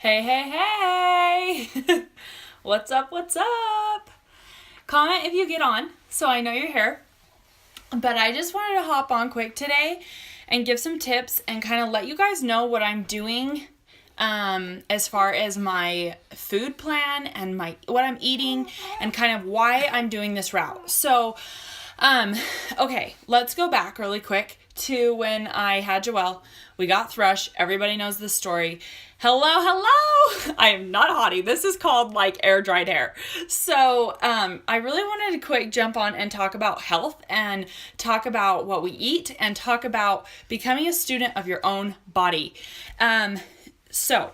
Hey, hey, hey! What's up, what's up? Comment if you get on so I know you're here. But I just wanted to hop on quick today and give some tips and kind of let you guys know what I'm doing as far as my food plan and what I'm eating and kind of why I'm doing this route. So, okay, let's go back really quick to when I had Joelle. We got thrush. Everybody knows this story. Hello. I am not haughty. This is called like air dried hair. So, I really wanted to quick jump on and talk about health and talk about what we eat and talk about becoming a student of your own body. So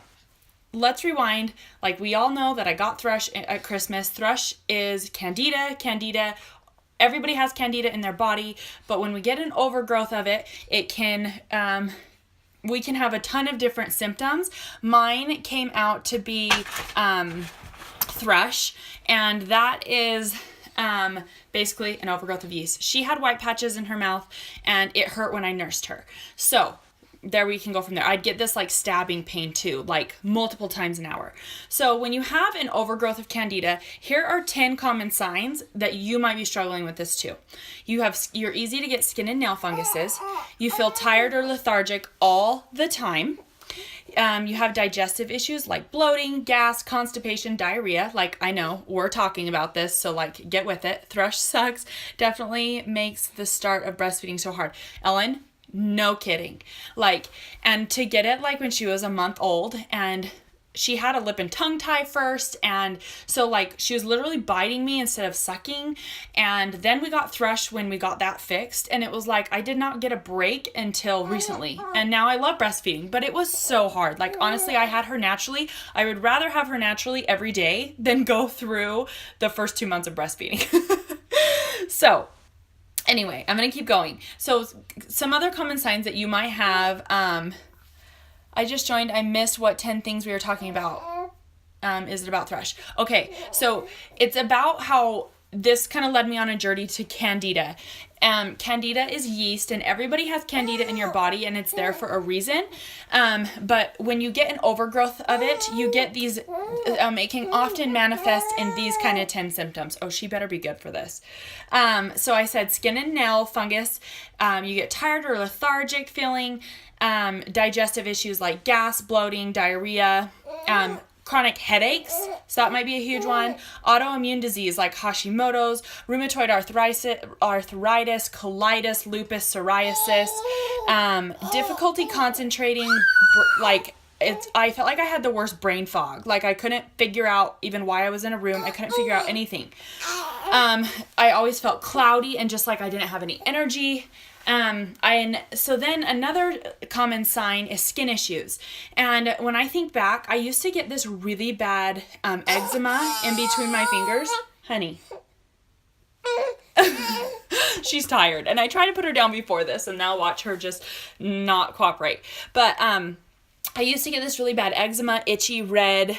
let's rewind. Like we all know that I got thrush at Christmas. Thrush is Candida. Everybody has Candida in their body, but when we get an overgrowth of it, it can, we can have a ton of different symptoms. Mine came out to be thrush, and that is basically an overgrowth of yeast. She had white patches in her mouth, and it hurt when I nursed her. So there we can go from there. I'd get this like stabbing pain too, like multiple times an hour. So when you have an overgrowth of Candida, here are 10 common signs that you might be struggling with this too. You're easy to get skin and nail funguses. You feel tired or lethargic all the time. You have digestive issues like bloating, gas, constipation, diarrhea. Like I know we're talking about this, so like get with it. Thrush sucks. Definitely makes the start of breastfeeding so hard. Ellen, no kidding. Like, and to get it like when she was a month old, and she had a lip and tongue tie first, and so like she was literally biting me instead of sucking, and then we got thrush when we got that fixed, and it was like I did not get a break until recently, and now I love breastfeeding, but it was so hard. Like honestly, I had her naturally. I would rather have her naturally every day than go through the first 2 months of breastfeeding. So anyway, I'm going to keep going. So some other common signs that you might have, I just joined, I missed what 10 things we were talking about. Is it about thrush? Okay, so it's about how this kind of led me on a journey to Candida. Candida is yeast, and everybody has Candida in your body, and it's there for a reason. But when you get an overgrowth of it, you get these, it can often manifest in these kind of 10 symptoms. Oh, she better be good for this. So I said skin and nail fungus. You get tired or lethargic feeling, digestive issues like gas, bloating, diarrhea, chronic headaches, so that might be a huge one. Autoimmune disease like Hashimoto's, rheumatoid arthritis, colitis, lupus, psoriasis, difficulty concentrating, I felt like I had the worst brain fog. Like I couldn't figure out even why I was in a room. I couldn't figure out anything. I always felt cloudy and just like I didn't have any energy. So then another common sign is skin issues. And when I think back, I used to get this really bad eczema in between my fingers. Honey. She's tired. And I tried to put her down before this, and now watch her just not cooperate. But I used to get this really bad eczema, itchy, red,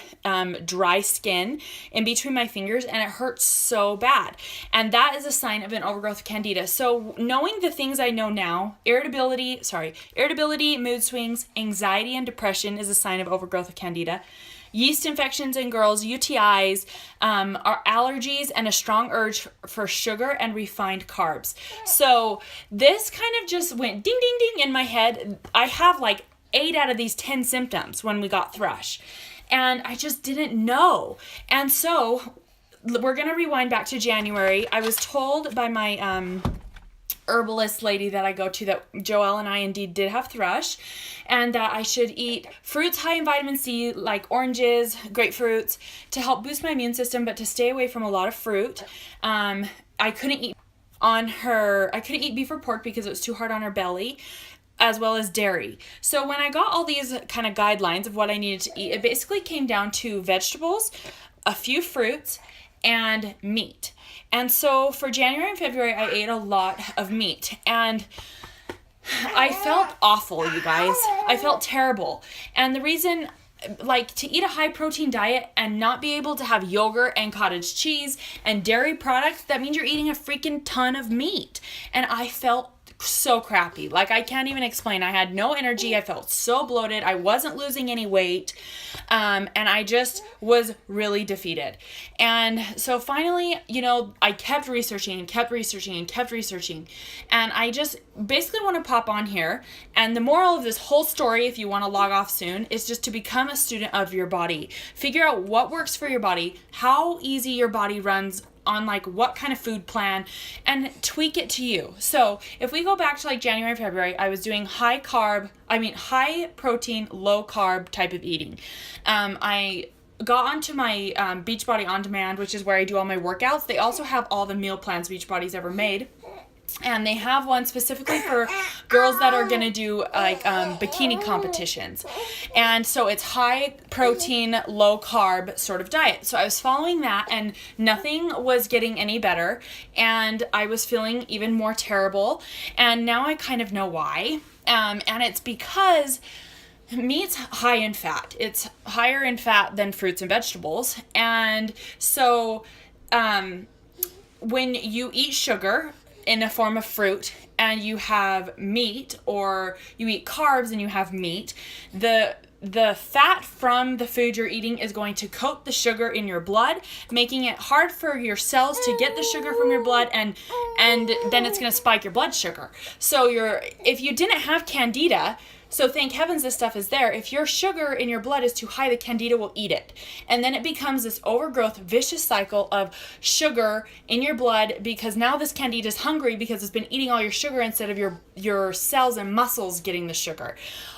dry skin in between my fingers, and it hurts so bad. And that is a sign of an overgrowth of Candida. So knowing the things I know now, irritability, mood swings, anxiety, and depression is a sign of overgrowth of Candida. Yeast infections in girls, UTIs, are allergies, and a strong urge for sugar and refined carbs. So this kind of just went ding, ding, ding in my head. I have like 8 out of these 10 symptoms when we got thrush, and I just didn't know. And so we're going to rewind back to January. I was told by my herbalist lady that I go to that Joelle and I indeed did have thrush, and that I should eat fruits high in vitamin C like oranges, grapefruits, to help boost my immune system, but to stay away from a lot of fruit. I couldn't eat beef or pork because it was too hard on her belly, as well as dairy. So when I got all these kind of guidelines of what I needed to eat, it basically came down to vegetables, a few fruits, and meat. And so for January and February, I ate a lot of meat, and I felt awful, you guys. I felt terrible. And the reason, like, to eat a high protein diet and not be able to have yogurt and cottage cheese and dairy products, that means you're eating a freaking ton of meat. And I felt so crappy. Like, I can't even explain. I had no energy. I felt so bloated. I wasn't losing any weight. And I just was really defeated. And so finally, you know, I kept researching and kept researching and kept researching. And I just basically want to pop on here. And the moral of this whole story, if you want to log off soon, is just to become a student of your body. Figure out what works for your body, how easy your body runs on like what kind of food plan, and tweak it to you. So if we go back to like January, February, I was doing high protein, low carb type of eating. I got onto my Beachbody On Demand, which is where I do all my workouts. They also have all the meal plans Beachbody's ever made. And they have one specifically for girls that are going to do like bikini competitions. And so it's high protein, low carb sort of diet. So I was following that and nothing was getting any better. And I was feeling even more terrible. And now I kind of know why. And it's because meat's high in fat. It's higher in fat than fruits and vegetables. And so when you eat sugar in a form of fruit and you have meat, or you eat carbs and you have meat, the fat from the food you're eating is going to coat the sugar in your blood, making it hard for your cells to get the sugar from your blood, and then it's going to spike your blood sugar. So if you didn't have Candida, so thank heavens this stuff is there. If your sugar in your blood is too high, the Candida will eat it. And then it becomes this overgrowth, vicious cycle of sugar in your blood, because now this Candida is hungry because it's been eating all your sugar instead of your cells and muscles getting the sugar.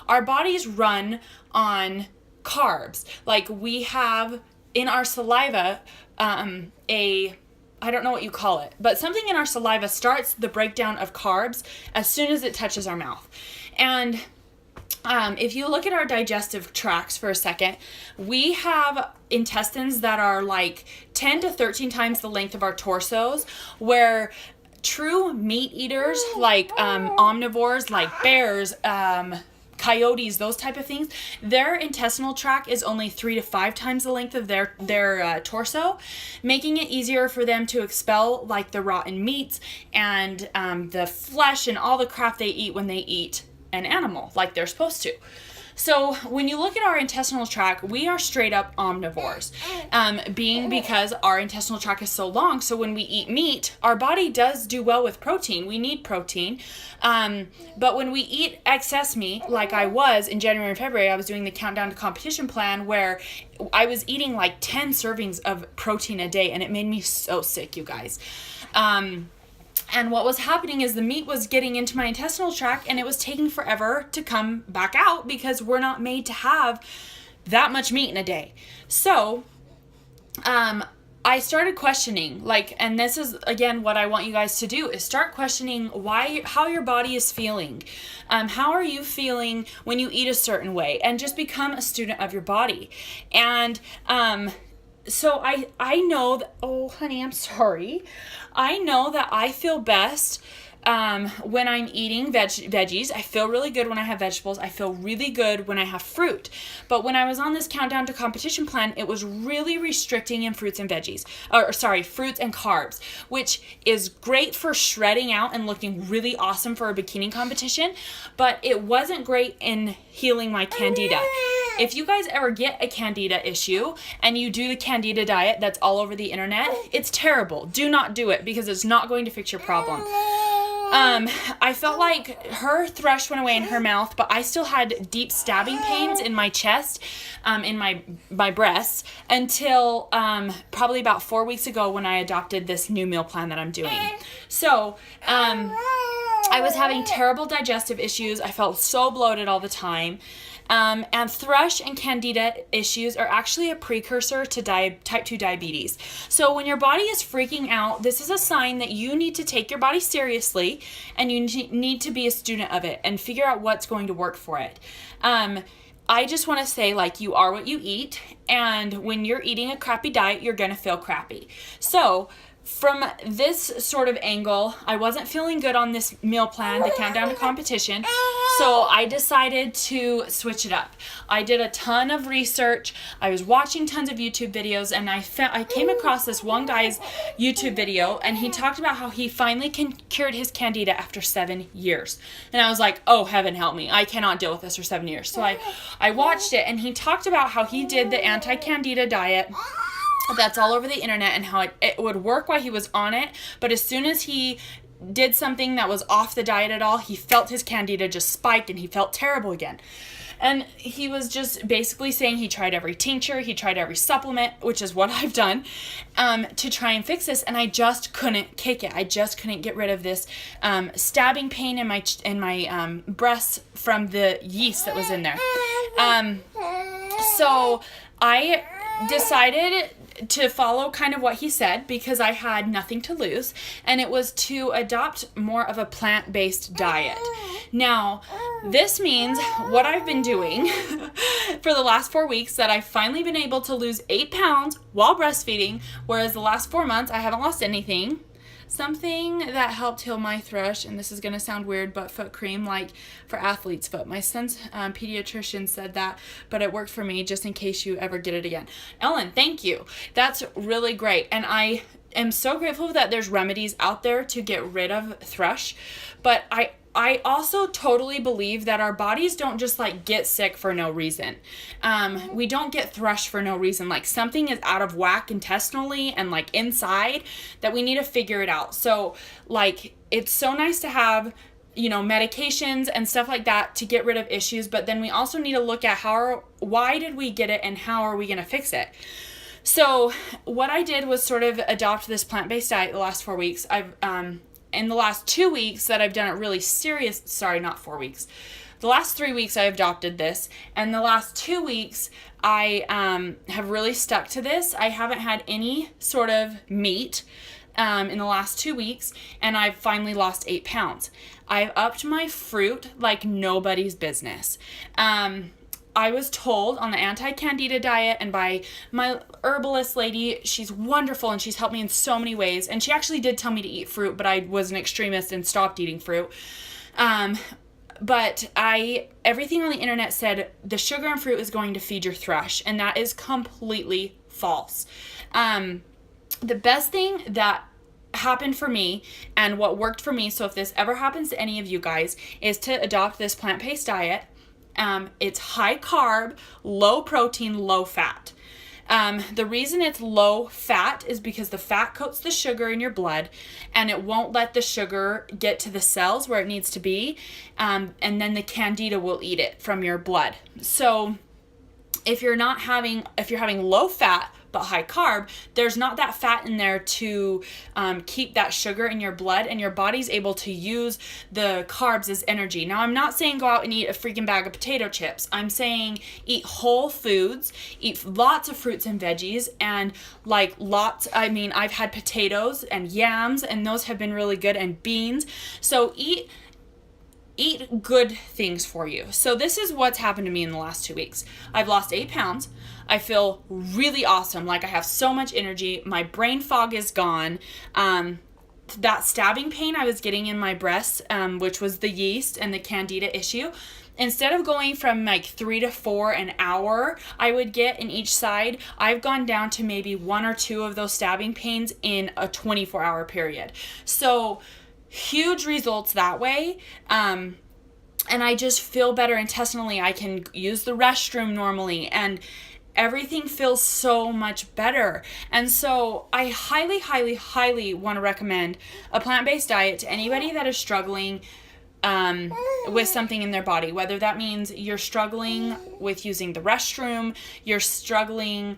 Our bodies run on carbs. Like we have in our saliva I don't know what you call it, but something in our saliva starts the breakdown of carbs as soon as it touches our mouth. And if you look at our digestive tracts for a second, we have intestines that are like 10 to 13 times the length of our torsos, where true meat eaters like omnivores like bears, coyotes, those type of things, their intestinal tract is only 3 to 5 times the length of their torso, making it easier for them to expel like the rotten meats and the flesh and all the crap they eat when they eat an animal like they're supposed to. So when you look at our intestinal tract, we are straight up omnivores, because our intestinal tract is so long. So when we eat meat, our body does do well with protein. We need protein. But when we eat excess meat, like I was in January and February, I was doing the countdown to competition plan where I was eating like 10 servings of protein a day, and it made me so sick, you guys. And what was happening is the meat was getting into my intestinal tract and it was taking forever to come back out because we're not made to have that much meat in a day. So, I started questioning, and this is, again, what I want you guys to do, is start questioning how your body is feeling. How are you feeling when you eat a certain way? And just become a student of your body. And, so I know that, oh honey, I'm sorry. I know that I feel best when I'm eating veggies. I feel really good when I have vegetables. I feel really good when I have fruit. But when I was on this countdown to competition plan, it was really restricting in fruits and fruits and carbs, which is great for shredding out and looking really awesome for a bikini competition, but it wasn't great in healing my Candida. If you guys ever get a Candida issue and you do the Candida diet that's all over the internet, it's terrible. Do not do it because it's not going to fix your problem. I felt like her thrush went away in her mouth, but I still had deep stabbing pains in my chest, in my breasts, until probably about 4 weeks ago when I adopted this new meal plan that I'm doing. So, I was having terrible digestive issues. I felt so bloated all the time. And thrush and Candida issues are actually a precursor to type 2 diabetes. So when your body is freaking out, this is a sign that you need to take your body seriously and you need to be a student of it and figure out what's going to work for it. I just want to say, you are what you eat, and when you're eating a crappy diet, you're going to feel crappy. So from this sort of angle, I wasn't feeling good on this meal plan, the countdown to competition. So I decided to switch it up. I did a ton of research. I was watching tons of YouTube videos, and I came across this one guy's YouTube video, and he talked about how he finally cured his Candida after 7 years. And I was like, oh, heaven help me. I cannot deal with this for 7 years. So I watched it, and he talked about how he did the anti-Candida diet that's all over the internet, and how it would work while he was on it, but as soon as he did something that was off the diet at all, he felt his Candida just spike and he felt terrible again. And he was just basically saying he tried every tincture, he tried every supplement, which is what I've done, to try and fix this, and I just couldn't kick it. I just couldn't get rid of this stabbing pain in my breasts from the yeast that was in there. So I decided to follow kind of what he said, because I had nothing to lose, and it was to adopt more of a plant-based diet. Now, this means what I've been doing for the last 4 weeks, that I've finally been able to lose 8 pounds while breastfeeding, whereas the last 4 months I haven't lost anything. Something that helped heal my thrush, and this is going to sound weird, but foot cream, like for athlete's foot. My son's pediatrician said that, but it worked for me, just in case you ever get it again. Ellen, thank you. That's really great. And I am so grateful that there's remedies out there to get rid of thrush, but I also totally believe that our bodies don't just like get sick for no reason. We don't get thrush for no reason. Like something is out of whack intestinally and like inside that we need to figure it out. So like it's so nice to have, you know, medications and stuff like that to get rid of issues, but then we also need to look at why did we get it and how are we going to fix it? So what I did was sort of adopt this plant-based diet the last 4 weeks. In the last 2 weeks that I've done it really serious, sorry, not 4 weeks. The last 3 weeks I adopted this, and the last 2 weeks I have really stuck to this. I haven't had any sort of meat in the last 2 weeks, and I've finally lost 8 pounds. I've upped my fruit like nobody's business. I was told on the anti-Candida diet and by my herbalist lady, she's wonderful and she's helped me in so many ways. And she actually did tell me to eat fruit, but I was an extremist and stopped eating fruit. But everything on the internet said the sugar in fruit is going to feed your thrush, and that is completely false. The best thing that happened for me and what worked for me, so if this ever happens to any of you guys, is to adopt this plant-based diet. It's high carb, low protein, low fat. The reason it's low fat is because the fat coats the sugar in your blood, and it won't let the sugar get to the cells where it needs to be, and then the Candida will eat it from your blood. So if you're having low fat but high carb, there's not that fat in there to keep that sugar in your blood, and your body's able to use the carbs as energy. Now, I'm not saying go out and eat a freaking bag of potato chips. I'm saying eat whole foods, eat lots of fruits and veggies, and I've had potatoes and yams, and those have been really good, and beans. So eat good things for you. So this is what's happened to me in the last 2 weeks. I've lost 8 pounds. I feel really awesome. Like I have so much energy. My brain fog is gone. That stabbing pain I was getting in my breasts, which was the yeast and the Candida issue, instead of going from like 3 to 4 an hour I would get in each side, I've gone down to maybe 1 or 2 of those stabbing pains in a 24-hour period. So huge results that way. And I just feel better intestinally. I can use the restroom normally, and everything feels so much better. And so I highly, highly, highly want to recommend a plant-based diet to anybody that is struggling with something in their body, whether that means you're struggling with using the restroom, you're struggling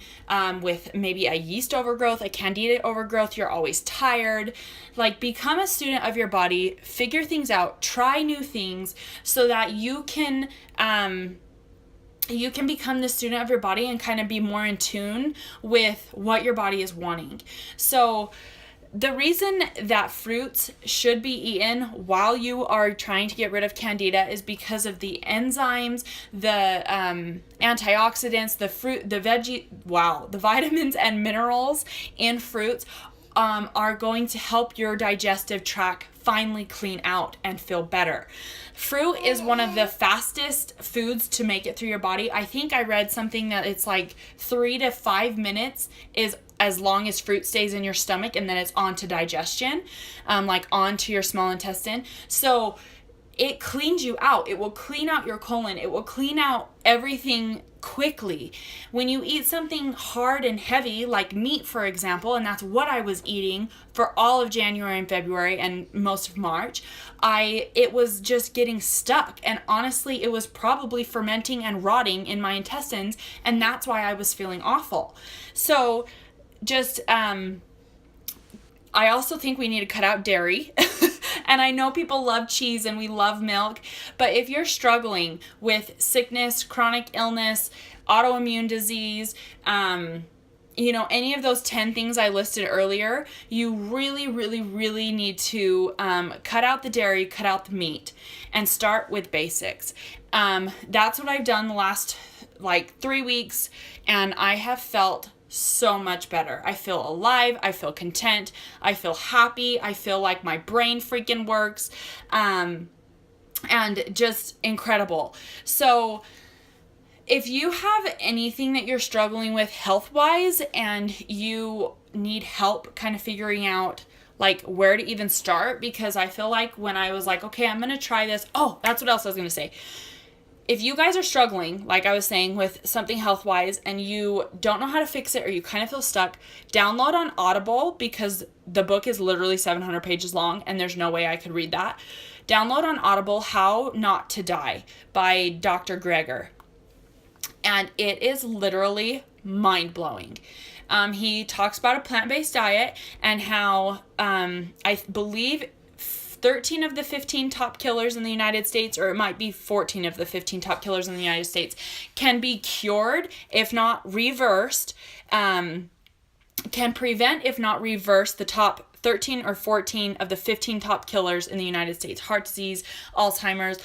with maybe a yeast overgrowth, a Candida overgrowth, you're always tired. Like, become a student of your body, figure things out, try new things so that you can become the student of your body and kind of be more in tune with what your body is wanting. So the reason that fruits should be eaten while you are trying to get rid of Candida is because of the enzymes, the antioxidants, the vitamins and minerals in fruits are going to help your digestive tract finally clean out and feel better. Fruit is one of the fastest foods to make it through your body. I think I read something that it's like 3 to 5 minutes is as long as fruit stays in your stomach, and then it's on to digestion, like onto your small intestine. So it cleans you out. It will clean out your colon. It will clean out everything quickly. When you eat something hard and heavy, like meat, for example, and that's what I was eating for all of January and February and most of March, it was just getting stuck. And honestly, it was probably fermenting and rotting in my intestines, and that's why I was feeling awful. So just, I also think we need to cut out dairy. And I know people love cheese and we love milk, but if you're struggling with sickness, chronic illness, autoimmune disease, any of those 10 things I listed earlier, you really, really, really need to cut out the dairy, cut out the meat, and start with basics. That's what I've done the last 3 weeks, and I have felt so much better. I feel alive. I feel content. I feel happy. I feel like my brain freaking works. And just incredible. So if you have anything that you're struggling with health-wise and you need help kind of figuring out where to even start, because I feel like when I was like, okay, I'm going to try this. Oh, that's what else I was going to say. If you guys are struggling, like I was saying, with something health-wise and you don't know how to fix it or you kind of feel stuck, download on Audible, because the book is literally 700 pages long and there's no way I could read that. Download on Audible How Not to Die by Dr. Greger. And it is literally mind-blowing. He talks about a plant-based diet and how I believe 13 of the 15 top killers in the United States, or it might be 14 of the 15 top killers in the United States, can be cured, if not reversed, can prevent, if not reverse, the top 13 or 14 of the 15 top killers in the United States, heart disease, Alzheimer's,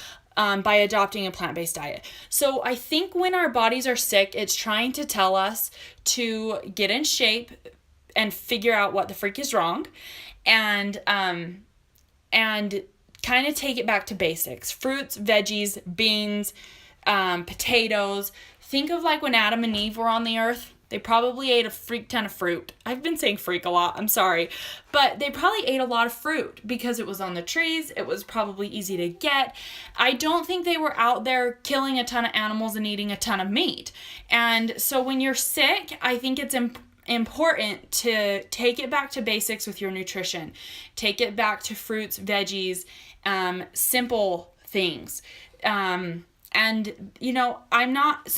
by adopting a plant-based diet. So I think when our bodies are sick, it's trying to tell us to get in shape and figure out what the freak is wrong, and kind of take it back to basics. Fruits, veggies, beans, potatoes. Think of when Adam and Eve were on the earth. They probably ate a freak ton of fruit. I've been saying freak a lot, I'm sorry. But they probably ate a lot of fruit because it was on the trees. It was probably easy to get. I don't think they were out there killing a ton of animals and eating a ton of meat. And so when you're sick, I think it's important to take it back to basics with your nutrition. Take it back to fruits, veggies, simple things. So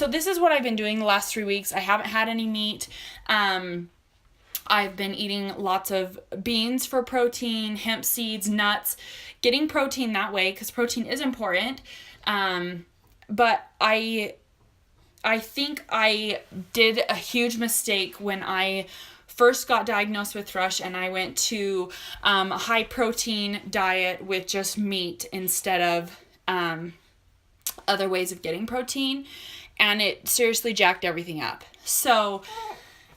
this is what I've been doing the last 3 weeks. I haven't had any meat. I've been eating lots of beans for protein, hemp seeds, nuts, getting protein that way because protein is important. But I think I did a huge mistake when I first got diagnosed with thrush and I went to a high protein diet with just meat instead of other ways of getting protein, and it seriously jacked everything up. So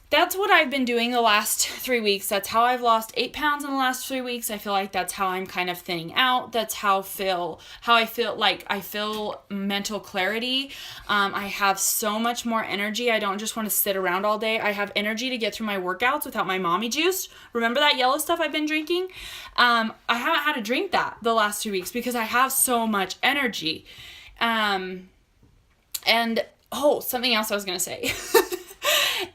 that's what I've been doing the last 3 weeks. That's how I've lost 8 pounds in the last 3 weeks. I feel like that's how I'm kind of thinning out. That's how I feel like I feel mental clarity. I have so much more energy. I don't just want to sit around all day. I have energy to get through my workouts without my mommy juice. Remember that yellow stuff I've been drinking? I haven't had to drink that the last 2 weeks because I have so much energy. Something else I was going to say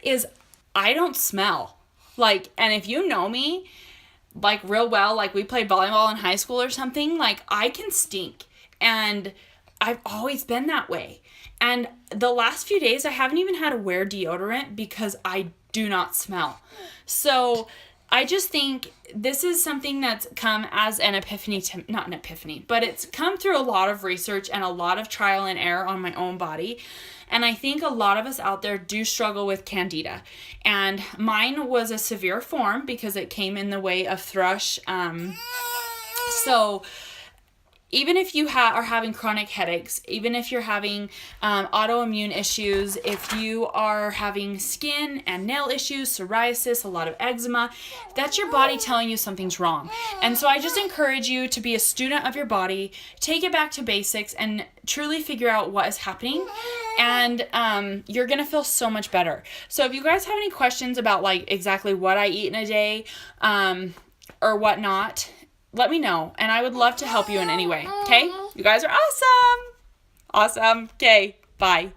is I don't smell. And if you know me, real well, we played volleyball in high school or something, I can stink. And I've always been that way. And the last few days, I haven't even had to wear deodorant because I do not smell. So I just think this is something that's come as an epiphany not an epiphany, but it's come through a lot of research and a lot of trial and error on my own body. And I think a lot of us out there do struggle with Candida. And mine was a severe form because it came in the way of thrush. So even if you are having chronic headaches, even if you're having autoimmune issues, if you are having skin and nail issues, psoriasis, a lot of eczema, that's your body telling you something's wrong. And so I just encourage you to be a student of your body, take it back to basics, and truly figure out what is happening. And you're going to feel so much better. So if you guys have any questions about like exactly what I eat in a day or whatnot, let me know, and I would love to help you in any way, okay? You guys are awesome. Awesome. Okay, bye.